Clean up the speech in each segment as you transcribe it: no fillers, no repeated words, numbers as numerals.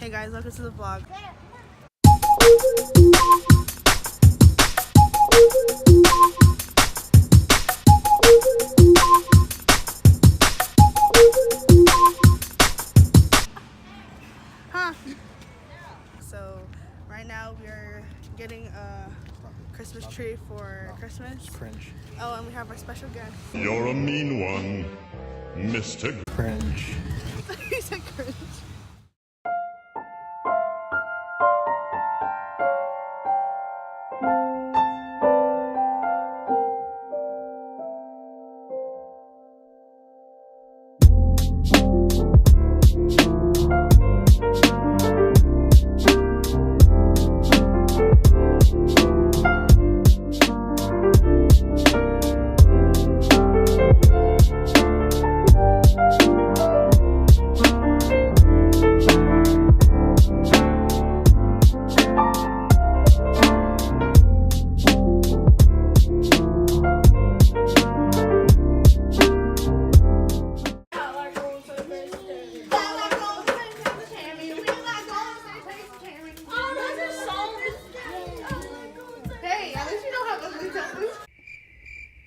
Hey guys, welcome to the vlog. So right now we're getting a Christmas tree for Christmas. Cringe. Oh, and we have our special guest. You're a mean one, Mr. Cringe. He said cringe.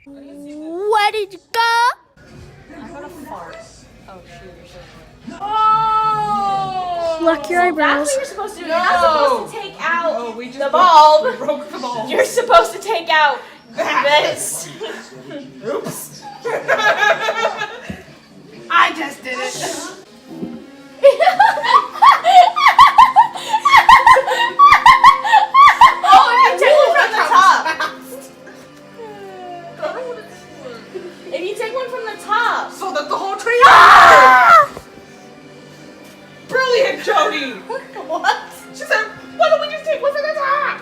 Where did you go? I'm gonna fart. Oh shoot, you're so funny. Oh! Lock your eyebrows. That's what you're supposed to do. You're not supposed to take out the bulb. We broke the bulb. You're supposed to take out this. Oops. I just did it. Oh, if you take one from the top. If you take one from the top. So that the whole tree. Ah! Brilliant, Jody. What? She said, "Why don't we just take one from the top?"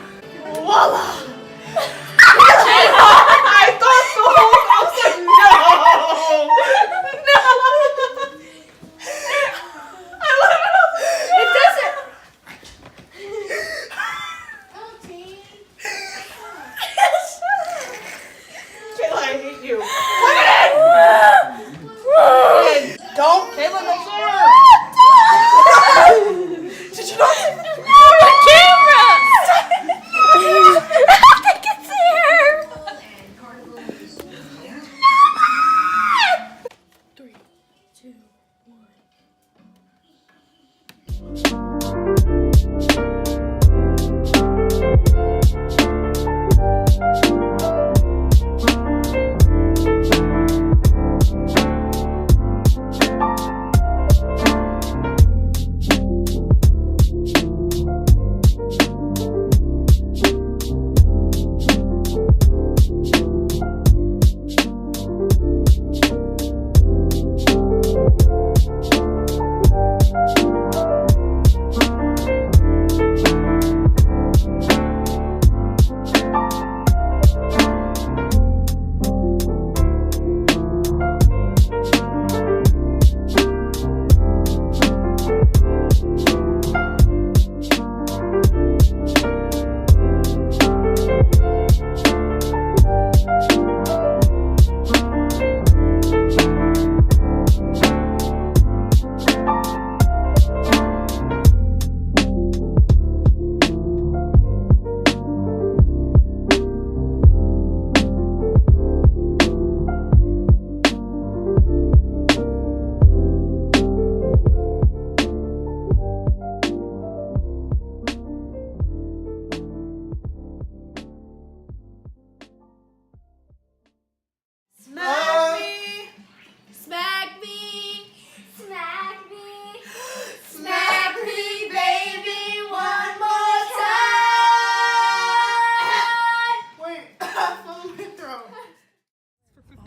Voila. I thought so. I was like, no. I love it. It doesn't. Cayla, I hate you. Put it in. Don't. Cayla, make sure. Did you not? The camera. I think it's here. 3, 2, 1 more time.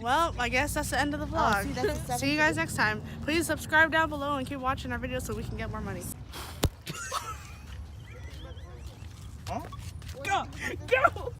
Well, I guess that's the end of the vlog. See you guys next time. Please subscribe down below and keep watching our videos so we can get more money. Huh? Go! Go!